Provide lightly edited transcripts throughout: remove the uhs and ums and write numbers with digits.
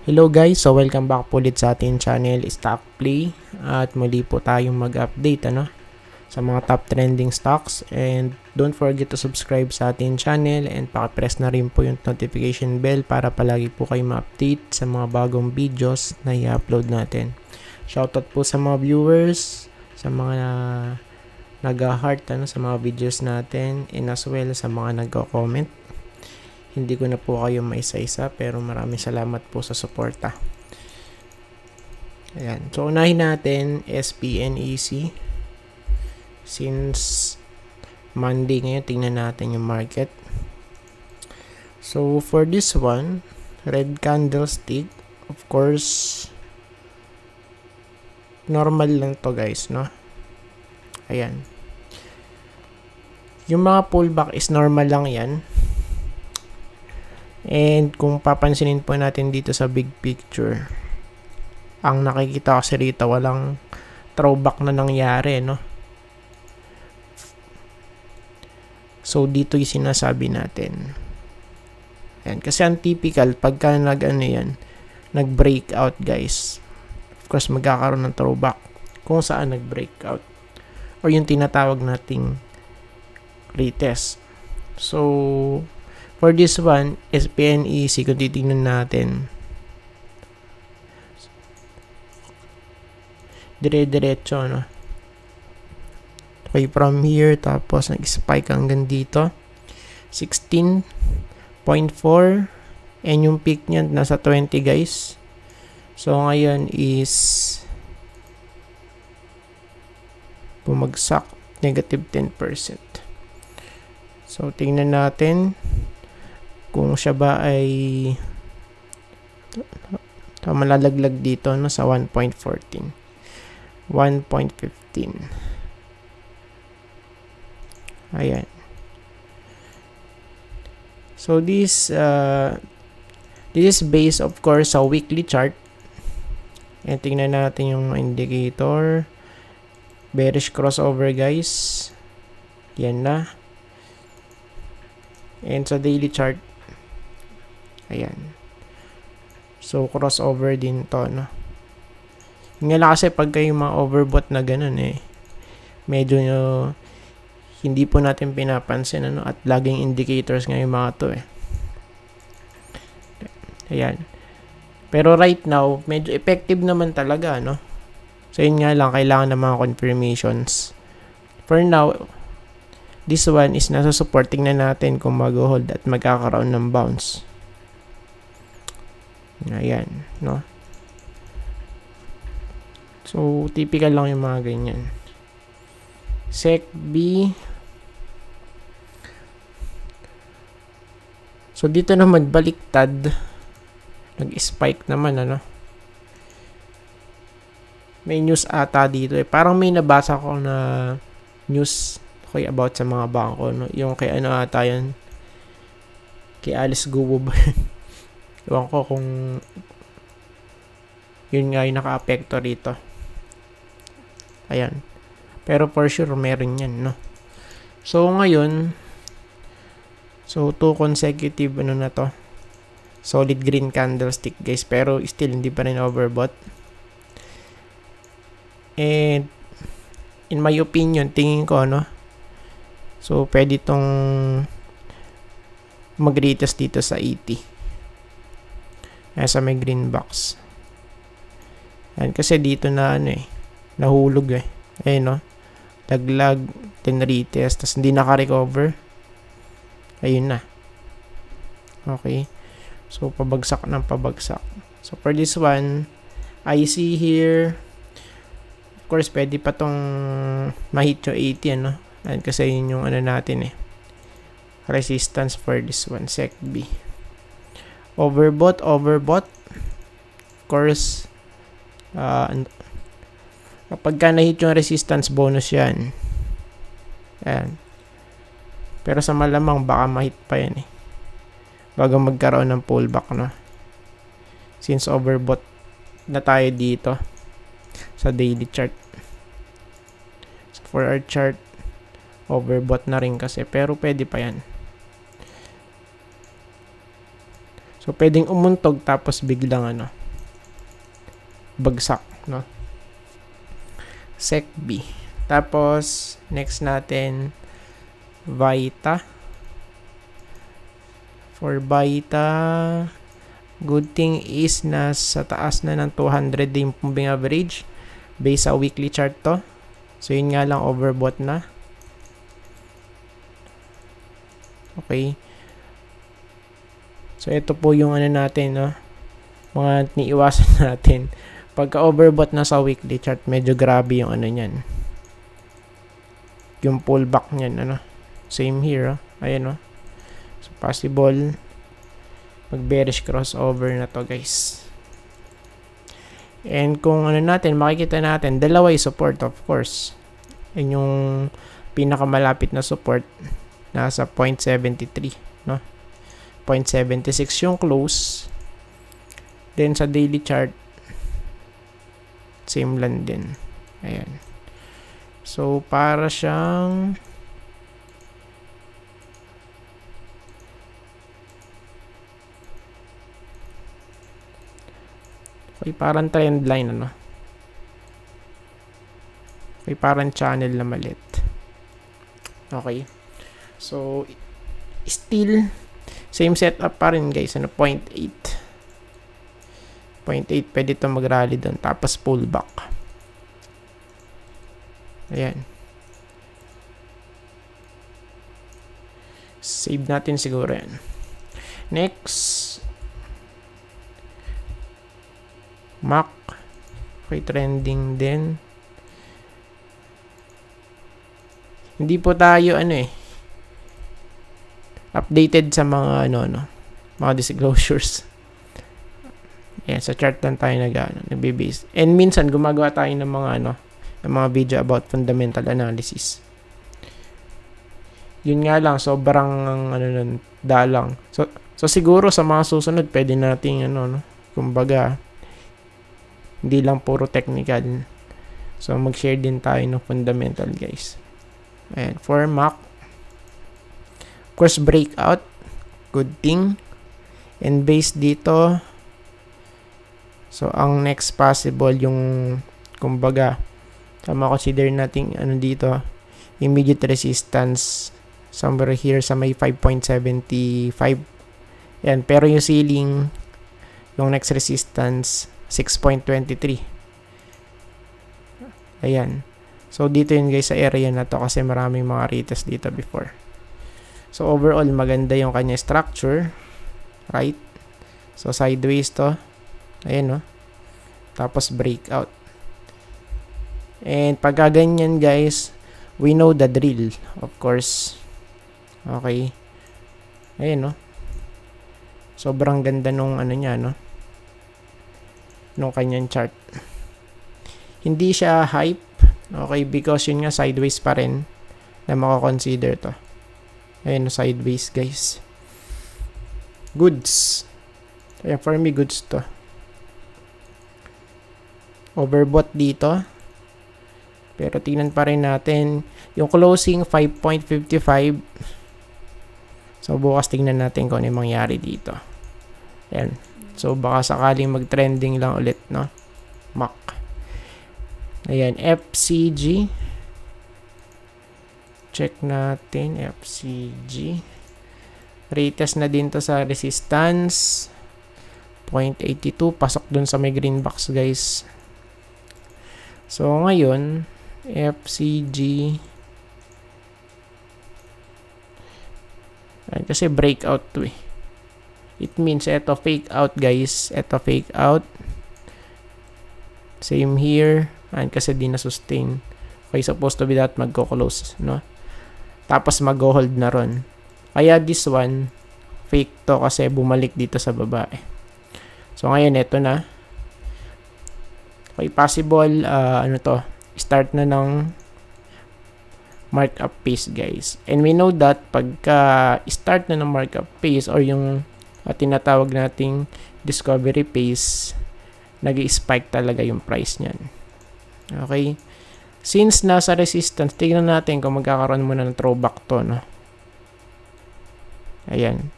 Hello guys, so welcome back po ulit sa ating channel Stock Play at muli po tayong mag-update sa mga top trending stocks, and don't forget to subscribe sa ating channel and paki-press na rin po yung notification bell para palagi po kayo ma-update sa mga bagong videos na i-upload natin. Shoutout po sa mga viewers, sa mga nag-heart sa mga videos natin, and as well sa mga nag-comment. Hindi ko na po kayo maisa-isa pero maraming salamat po sa suporta. Ayan. So, unahin natin SPNEC. Since Monday ngayon, tingnan natin yung market. So, for this one, red candlestick. Of course, normal lang to guys, no? Ayan. Yung mga pullback is normal lang yan. And kung papansinin po natin dito sa big picture, ang nakikita kasi rito, walang throwback na nangyari, no? So, dito yung sinasabi natin. Ayan. Kasi ang typical, pagka nag-breakout, guys, of course, magkakaroon ng throwback kung saan nag-breakout. Or yung tinatawag nating retest. So, for this one, SPNEC, kung titignan natin, dire-diretso, no? Okay, from here, tapos nag-spike hanggang dito, 16.4, and yung peak niya nasa 20, guys. So, ngayon is bumagsak, negative 10%. So, tingnan natin kung siya ba ay malalaglag dito, no, sa 1.14, 1.15. Ayan. So this is based of course sa weekly chart. And tingnan natin yung indicator. Bearish crossover, guys. Yan na. And sa daily chart, ayan. So, crossover din to, no? Nga lang kasi pag kayo mga overbought na ganun, medyo hindi po natin pinapansin, ano? At laging indicators nga yung mga to, Ayan. Pero right now, medyo effective naman talaga, no? So, yun nga lang, kailangan ng mga confirmations. For now, this one is nasa supporting na natin kung mag-hold at magkakaroon ng bounce. Ayan, no? So, typical lang yung mga ganyan. SECB. So, dito naman baliktad. Nag-spike naman, ano? May news ata dito, Parang may nabasa ko na news about sa mga bangko, no? Yung kay ano ata yan, kay Alice Guo ba yun? Ewan ko kung yun nga yung naka-apekto rito. Ayan. Pero for sure, meron yan, no? So, ngayon, so, 2 consecutive, na to? Solid green candlestick, guys. Pero, still, hindi pa rin overbought. And, in my opinion, tingin ko, no? So, pwede itong mag-retest dito sa 80. Sa may green box. Ayan, kasi dito na, nahulog, Ayan, no? Laglag, then retest, tapos hindi naka-recover. Ayun na. Okay. So, pabagsak ng pabagsak. So, for this one, I see here, of course, pwede pa tong ma-hit yung 80, ano? Ayan, kasi yun yung natin, resistance for this one, SECB. Overbought. Of course, kapag ka na-hit yung resistance, bonus yan. Ayan. Pero sa malamang, baka ma-hit pa yan, bago magkaroon ng pullback, no? Since overbought na tayo dito sa daily chart. So, for our chart, overbought na rin kasi. Pero pwede pa yan. So, pwedeng umuntog tapos biglang bagsak, no? SECB. Tapos, next natin, Vita. For Vita, good thing is nasa taas na ng 200 yung moving average based sa weekly chart to. So, yun nga lang, overbought na. Okay. So, ito po yung ano natin, no? Mga niiwasan natin. Pagka overbought na sa weekly chart, medyo grabe yung ano nyan. Yung pullback nyan, ano? Same here, oh. Ayan, oh. So, possible mag-bearish crossover na to, guys. And kung ano natin, makikita natin, dalawa yung support, of course. Yan yung pinakamalapit na support. Nasa 0.73, no? 0.76 yung close. Then, sa daily chart, same lang din. Ayan. So, para siyang okay, parang trend line, ano? Okay, parang channel na malit. Okay. So, still, same setup pa rin, guys. Ano, 0.8. 0.8, pwede ito mag-rally doon. Tapos, pullback. Ayan. Save natin siguro yan. Next, MAC. Okay, trending din. Hindi po tayo, updated sa mga, mga disclosures. Yan, sa chart lang tayo nag-base. And minsan, gumagawa tayo ng mga, ng mga video about fundamental analysis. Yun nga lang, sobrang, dalang. So siguro sa mga susunod, pwede nating, kumbaga, hindi lang puro technical. So, mag-share din tayo ng fundamental, guys. Ayan, for MAC. Of course, breakout. Good thing. And base dito, so, ang next possible yung, kumbaga, consider natin, dito, immediate resistance, somewhere here sa may 5.75. Yan, pero yung ceiling, yung next resistance, 6.23. Ayan. So, dito yun guys sa area na to kasi maraming mga retest dito before. So, overall, maganda yung kanya structure. Right? So, sideways to. Ayan, no? Tapos, breakout. And, pagka ganyan, guys, we know the drill. Of course. Okay. Ayan, no? Sobrang ganda nung niya, no? Nung kanyang chart. Hindi siya hype. Okay, because yun nga, sideways pa rin na makakonsider to. Ayan, no? Sideways, guys. Goods. Ayan, for me, goods to. Overbought dito. Pero tingnan pa rin natin. Yung closing, 5.55. So, bukas tingnan natin kung ano yung mangyari dito. Ayan. So, baka sakaling mag-trending lang ulit, no? MAC. Ayan, FCG. Check natin, FCG. Retest na din to sa resistance. 0.82. Pasok dun sa may green box, guys. So, ngayon, FCG. Ayan, kasi breakout to eh. It means, eto fake out, guys. Eto fake out. Same here. Ayan, kasi di na-sustain. Okay, supposed to be that magko-close, no? Tapos mag-hold na ron. Kaya this one, fake to kasi bumalik dito sa baba eh. So, ngayon, eto na. Okay, possible, start na ng markup pace, guys. And we know that pagka start na ng markup pace or yung tinatawag nating discovery pace, nag-spike talaga yung price niyan. Okay? Since nasa resistance, tignan natin kung magkakaroon muna ng throwback to, no? Ayan.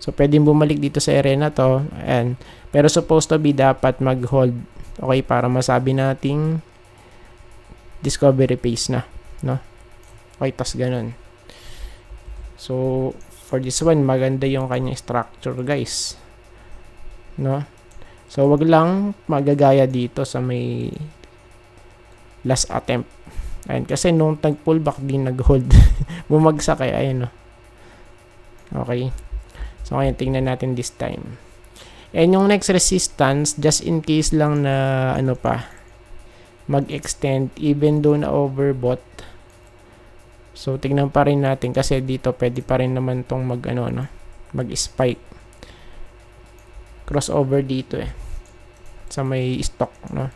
So, pwedeng bumalik dito sa area na to. Ayan. Pero supposed to be dapat mag-hold Okay, para masabi nating discovery phase na, no? Okay, tas ganun. So, for this one, maganda yung kanyang structure, guys. No? So, wag lang magagaya dito sa may last attempt. Ayun, kasi nung tag-pullback din nag-hold. Bumagsak eh, ayun, no? Okay. So, ngayon, tingnan natin this time. And yung next resistance, just in case lang na, ano pa, mag-extend, even though na overbought. So, tingnan pa rin natin kasi dito pwede pa rin naman tong mag-spike. Crossover dito eh. Sa may stock, no?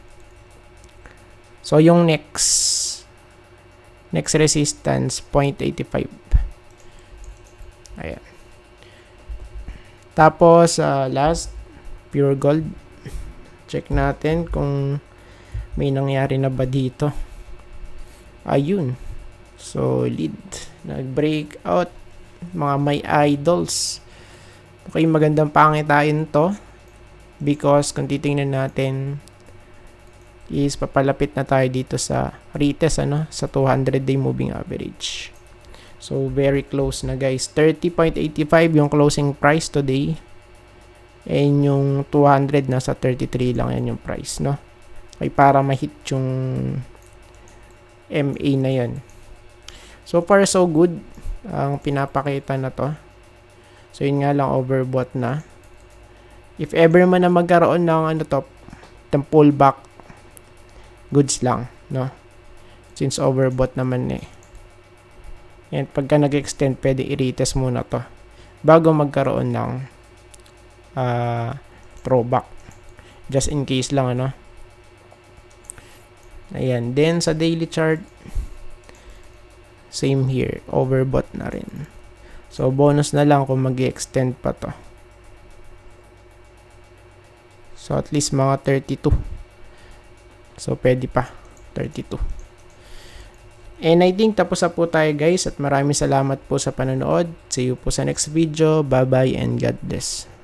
So, yung next resistance, 0.85. Ayan. Tapos, last, pure gold. Check natin kung may nangyari na ba dito. Ayun. Solid. Nag-break out. Mga may idols. Okay, magandang pangitain to. Because kung titingnan natin is papalapit na tayo dito sa retest, sa 200-day moving average. So, very close na, guys. 30.85 yung closing price today. And yung 200 nasa 33 lang yan yung price, no? Okay, para ma-hit yung MA na yan. So far, so good ang pinapakita na to. So, yun nga lang, overbought na. If ever man na magkaroon ng pullback, goods lang, no? Since overbought naman eh. And pagka nag-extend, pwede i-retest muna to bago magkaroon ng throwback. Just in case lang, Ayan. Then, sa daily chart, same here. Overbought na rin. So, bonus na lang kung mag-extend pa to. So, at least mga 32. So, pwede pa. 32. And I think tapos na po tayo, guys. At maraming salamat po sa panonood. See you po sa next video. Bye-bye and God bless.